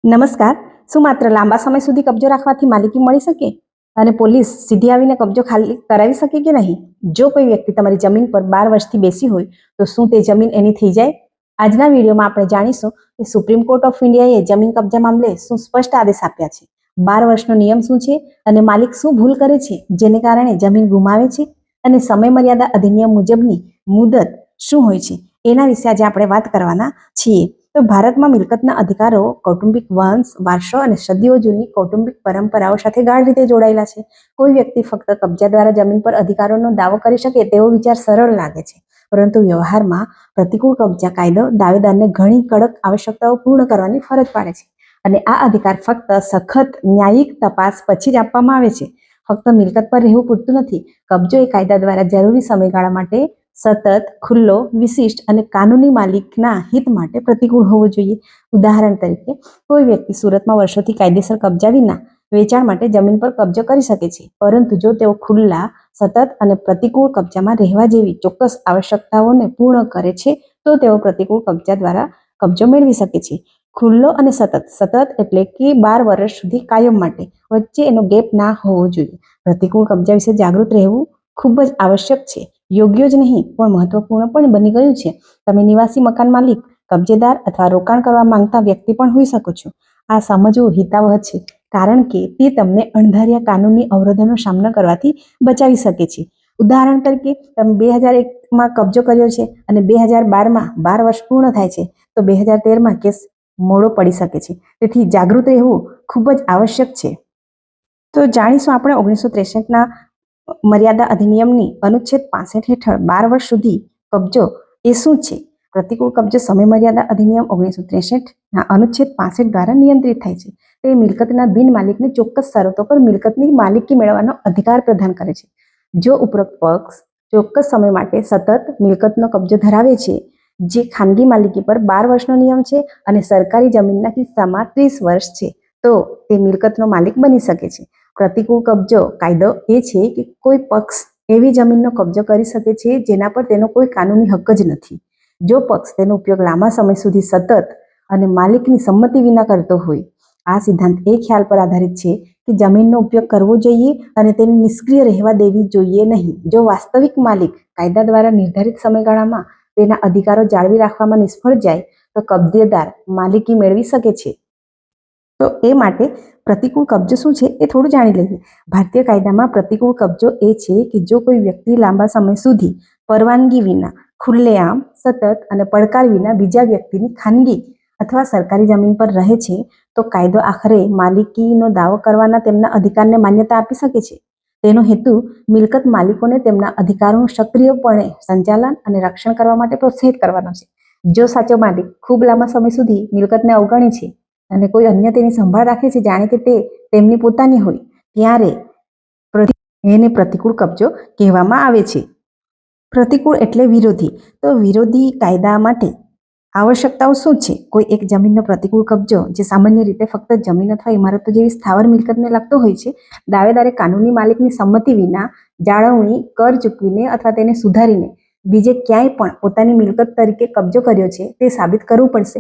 નમસ્કાર. શું માત્ર લાંબા સમય સુધી કબજો રાખવાથી માલિકી મળી શકે અને પોલીસ સીધી આવીને કબજો ખાલી કરાવી શકે કે નહીં? જો કોઈ વ્યક્તિ તમારી જમીન પર 12 વર્ષથી બેસી હોય તો શું તે જમીન એની થઈ જાય? આજના વિડીયોમાં આપણે જાણીશું કે સુપ્રીમ કોર્ટ ઓફ ઇન્ડિયાએ જમીન કબજા મામલે શું સ્પષ્ટ આદેશ આપ્યા છે, 12 વર્ષનો નિયમ શું છે અને માલિક શું ભૂલ કરે છે જેને કારણે જમીન ગુમાવે છે, અને સમય મર્યાદા અધિનિયમ મુજબની મુદત શું હોય છે, એના વિશે આજે આપણે વાત કરવાના છીએ. તો ભારતમાં મિલકતના અધિકારો કૌટુંબિક વંશ, વારસો અને સદીઓ જૂની કૌટુંબિક પરંપરાઓ સાથે ગાઢ રીતે જોડાયેલા છે. કોઈ વ્યક્તિ ફક્ત કબજા દ્વારા જમીન પર અધિકારોનો દાવો કરી શકે તેવો વિચાર સરળ લાગે છે, પરંતુ વ્યવહારમાં પ્રતિકૂળ કબજા કાયદો દાવેદારને ઘણી કડક આવશ્યકતાઓ પૂર્ણ કરવાની ફરજ પાડે છે, અને આ અધિકાર ફક્ત સખત ન્યાયિક તપાસ પછી જ આપવામાં આવે છે. ફક્ત મિલકત પર રહેવું પૂરતું નથી. કબજો એ કાયદા દ્વારા જરૂરી સમયગાળા માટે સતત, ખુલ્લો, વિશિષ્ટ અને કાનૂની માલિકના હિત માટે પ્રતિકૂળ હોવો જોઈએ. ઉદાહરણ તરીકે, કોઈ વ્યક્તિ સુરતમાં વર્ષોથી કાયદેસર કબજા વિના વેચાણ માટે જમીન પર કબજો કરી શકે છે, પરંતુ જો તેઓ ખુલ્લા, સતત અને પ્રતિકૂળ કબજામાં રહેવા જેવી ચોક્કસ આવશ્યકતાઓને પૂર્ણ કરે છે તો તેઓ પ્રતિકૂળ કબજા દ્વારા કબજો મેળવી શકે છે. ખુલ્લો અને સતત એટલે કે 12 વર્ષ સુધી કાયમ માટે, વચ્ચે એનો ગેપ ના હોવો જોઈએ. પ્રતિકૂળ કબજા વિશે જાગૃત રહેવું ખૂબ જ આવશ્યક છે. યોગ્ય જ નહીં પણ મહત્વપૂર્ણ પણ બની ગયું છે. તમે નિવાસી, મકાન માલિક, કબજેદાર અથવા રોકાણ કરવા માંગતા વ્યક્તિ પણ હોઈ શકો છો. આ સમજવું હિતાવહ છે, કારણ કે તે તમને અણધાર્યા કાનૂની અવરોધોનો સામનો કરવાથી બચાવી શકે છે. ઉદાહરણ તરીકે, તમે 2001માં કબજો કર્યો છે અને 2012માં 12 વર્ષ પૂર્ણ થાય છે, તો 2013માં કેસ મોડો પડી શકે છે. તેથી જાગૃત રહેવું ખૂબ જ આવશ્યક છે. તો જાણીશું આપણે 1963ના મર્યાદા અધિનિયમની અનુચ્છેદ 65 હેઠળ 12 વર્ષ સુધી કબજો એ શું છે. પ્રતિકૂળ કબજો સમય મર્યાદા અધિનિયમ 1963ના અનુચ્છેદ 65 દ્વારા નિયંત્રિત થાય છે. તે મિલકતના બિન માલિકને ચોક્કસ શરતો પર મિલકતની માલિકી મેળવવાનો અધિકાર પ્રદાન કરે છે. જો ઉપરોક્ત પક્ષ ચોક્કસ સમય માટે સતત મિલકતનો કબજો ધરાવે છે, જે ખાનગી માલિકી પર 12 વર્ષનો નિયમ છે અને સરકારી જમીનના કિસ્સામાં 30 વર્ષ છે, તો તે મિલકતનો માલિક બની શકે છે. પ્રતિકૂળ કબજો કાયદો એ છે કે કોઈ પક્ષ એવી જમીનનો કબજો કરી શકે છે જેના પર તેનો કોઈ કાનૂની હક જ નથી, જો પક્ષ તેનો ઉપયોગ લાંબા સમય સુધી સતત અને માલિકની સંમતિ વિના કરતો હોય. આ સિદ્ધાંત એ ખ્યાલ પર આધારિત છે કે જમીનનો ઉપયોગ કરવો જોઈએ અને તેને નિષ્ક્રિય રહેવા દેવી જોઈએ નહીં. જો વાસ્તવિક માલિક કાયદા દ્વારા નિર્ધારિત સમયગાળામાં તેના અધિકારો જાળવી રાખવામાં નિષ્ફળ જાય તો કબજેદાર માલિકી મેળવી શકે છે. તો એ માટે પ્રતિકૂળ કબજો શું છે એ થોડું જાણી લઈએ. ભારતીય કાયદામાં પ્રતિકૂળ કબજો એ છે કે જો કોઈ વ્યક્તિ લાંબા સમય સુધી પરવાનગી વિના, ખુલ્લેઆમ, સતત અને પડકાર વિના બીજા વ્યક્તિની ખાનગી અથવા સરકારી જમીન પર રહે છે, તો કાયદો આખરે માલિકીનો દાવો કરવાના તેમના અધિકારને માન્યતા આપી શકે છે. તેનો હેતુ મિલકત માલિકોને તેમના અધિકારોનું સક્રિયપણે સંચાલન અને રક્ષણ કરવા માટે પ્રોત્સાહિત કરવાનો છે. જો સાચો માલિક ખૂબ લાંબા સમય સુધી મિલકતને અવગણે છે અને કોઈ અન્ય તેની સંભાળ રાખે છે, જાણે કે તે તેમની પોતાની હોય, ત્યારે એને પ્રતિકૂળ કબજો કહેવામાં આવે છે. પ્રતિકૂળ એટલે વિરોધી. તો વિરોધી કાયદા માટે આવશ્યકતાઓ શું છે? કોઈ એક જમીનનો પ્રતિકૂળ કબજો, જે સામાન્ય રીતે ફક્ત જમીન અથવા ઇમારતો જેવી સ્થાવર મિલકતને લાગતો હોય છે, દાવેદારે કાનૂની માલિકની સંમતિ વિના, જાળવણી કર ચૂકવીને અથવા તેને સુધારીને બીજે ક્યાંય પણ પોતાની મિલકત તરીકે કબજો કર્યો છે તે સાબિત કરવું પડશે.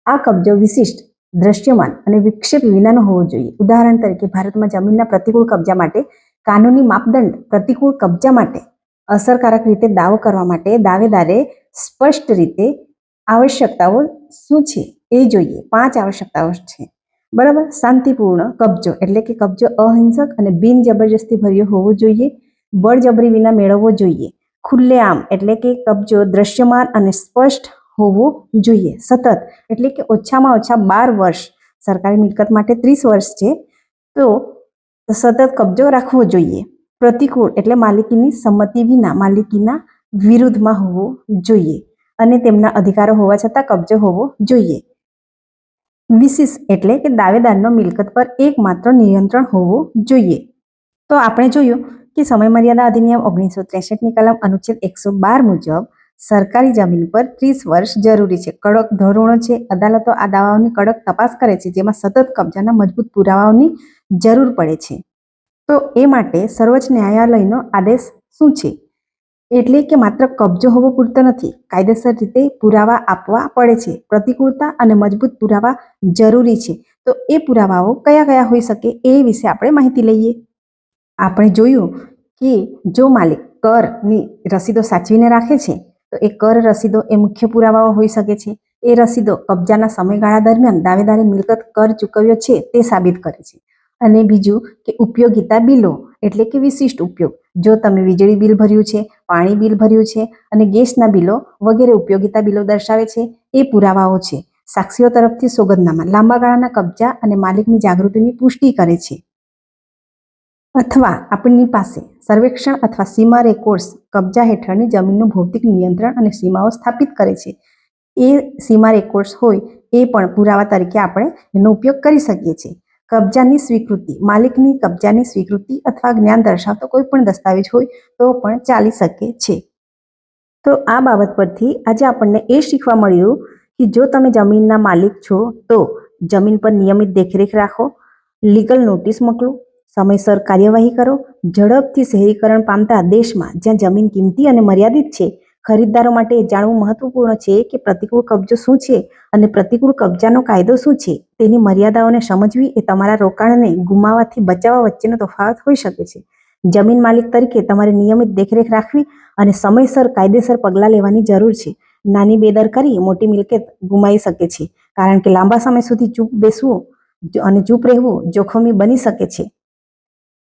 આ કબજો વિશિષ્ટ, દ્રશ્યમાન અને વિક્ષેપ વિનાનો હોવો જોઈએ. ઉદાહરણ તરીકે, ભારતમાં જમીનના પ્રતિકૂળ કબજા માટે કાનૂની માપદંડ પ્રતિકૂળ કબજા માટે અસરકારક રીતે દાવો કરવા માટે દાવેદારે સ્પષ્ટ રીતે આવશ્યકતાઓ શું છે એ જોઈએ. 5 આવશ્યકતાઓ છે, બરાબર. શાંતિપૂર્ણ કબજો એટલે કે કબજો અહિંસક અને બિન જબરજસ્તી ભર્યો હોવો જોઈએ, બળજબરી વિના મેળવવો જોઈએ. ખુલ્લેઆમ એટલે કે કબજો દ્રશ્યમાન અને સ્પષ્ટ હોવો જોઈએ. સતત એટલે કે ઓછામાં ઓછા 12 વર્ષ, સરકારી મિલકત માટે 30 વર્ષ છે, તો સતત કબજો રાખવો જોઈએ. પ્રતિકૂળ એટલે માલિકીની સંમતિ વિના, માલિકીના વિરુદ્ધમાં હોવો જોઈએ અને તેમના અધિકારો હોવા છતાં કબજો હોવો જોઈએ. વિશેષ એટલે કે દાવેદારનો મિલકત પર એકમાત્ર નિયંત્રણ હોવું જોઈએ. તો આપણે જોયું કે સમય મર્યાદા અધિનિયમ 1963ની કલમ અનુચ્છેદ 112 મુજબ સરકારી જમીન પર 30 વર્ષ જરૂરી છે. કડક ધોરણો છે. અદાલતો આ દાવાઓની કડક તપાસ કરે છે જેમાં સતત કબજાના મજબૂત પુરાવાઓની જરૂર પડે છે. તો એ માટે સર્વોચ્ચ ન્યાયાલયનો આદેશ શું છે? એટલે કે માત્ર કબજો હોવો પૂરતો નથી, કાયદેસર રીતે પુરાવા આપવા પડે છે. પ્રતિકૂળતા અને મજબૂત પુરાવા જરૂરી છે. તો એ પુરાવાઓ કયા કયા હોઈ શકે એ વિશે આપણે માહિતી લઈએ. આપણે જોયું કે જો માલિક કરની રસીદો સાચવીને રાખે છે તો એ કર રસીદો એ મુખ્ય પુરાવાઓ હોઈ શકે છે. એ રસીદો કબજાના સમયગાળા દરમિયાન દાવેદારે મિલકત કર ચૂકવ્યો છે તે સાબિત કરે છે. અને બીજું કે ઉપયોગિતા બિલો એટલે કે વિશિષ્ટ ઉપયોગ. જો તમે વીજળી બિલ ભર્યું છે, પાણી બિલ ભર્યું છે અને ગેસના બિલો વગેરે ઉપયોગિતા બિલો દર્શાવે છે એ પુરાવાઓ છે. સાક્ષીઓ તરફથી સોગંદનામા લાંબા ગાળાના કબજા અને માલિકની જાગૃતિની પુષ્ટિ કરે છે. અથવા આપણી પાસે સર્વેક્ષણ અથવા સીમા રેકોર્ડ્સ કબજા હેઠળની જમીનનું ભૌતિક નિયંત્રણ અને સીમાઓ સ્થાપિત કરે છે. એ સીમા રેકોર્ડ્સ હોય એ પણ પુરાવા તરીકે આપણે એનો ઉપયોગ કરી શકીએ છીએ. કબજાની સ્વીકૃતિ, માલિકની કબજાની સ્વીકૃતિ અથવા જ્ઞાન દર્શાવતો કોઈ પણ દસ્તાવેજ હોય તો પણ ચાલી શકે છે. તો આ બાબત પરથી આજે આપણને એ શીખવા મળ્યું કે જો તમે જમીનના માલિક છો તો જમીન પર નિયમિત દેખરેખ રાખો, લીગલ નોટિસ મોકલો, સમયસર કાર્યવાહી કરો. ઝડપથી શહેરીકરણ પામતા દેશમાં જ્યાં જમીન કિંમતી અને મર્યાદિત છે, ખરીદદારો માટે એ જાણવું મહત્વપૂર્ણ છે કે પ્રતિકૂળ કબજો શું છે અને પ્રતિકૂળ કબજાનો કાયદો શું છે. તેની મર્યાદાઓને સમજવી એ તમારા રોકાણને ગુમાવવાથી બચાવવા વચ્ચેનો તફાવત હોઈ શકે છે. જમીન માલિક તરીકે તમારે નિયમિત દેખરેખ રાખવી અને સમયસર કાયદેસર પગલાં લેવાની જરૂર છે. નાની બેદરકારી મોટી મિલકત ગુમાવી શકે છે, કારણ કે લાંબા સમય સુધી ચૂપ બેસવું અને ચૂપ રહેવું જોખમી બની શકે છે.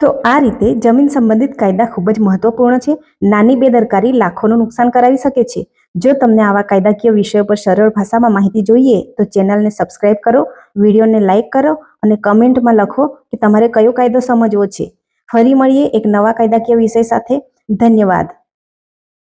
તો આ રીતે જમીન સંબંધિત કાયદા ખૂબ જ મહત્વપૂર્ણ છે. નાની બેદરકારી લાખોનું નુકસાન કરાવી શકે છે. જો તમને આવા કાયદાકીય વિષયો પર સરળ ભાષામાં માહિતી જોઈએ તો ચેનલને સબસ્ક્રાઇબ કરો, વિડીયોને લાઇક કરો અને કમેન્ટમાં લખો કે તમારે કયો કાયદો સમજવો છે. ફરી મળીએ એક નવા કાયદાકીય વિષય સાથે. ધન્યવાદ.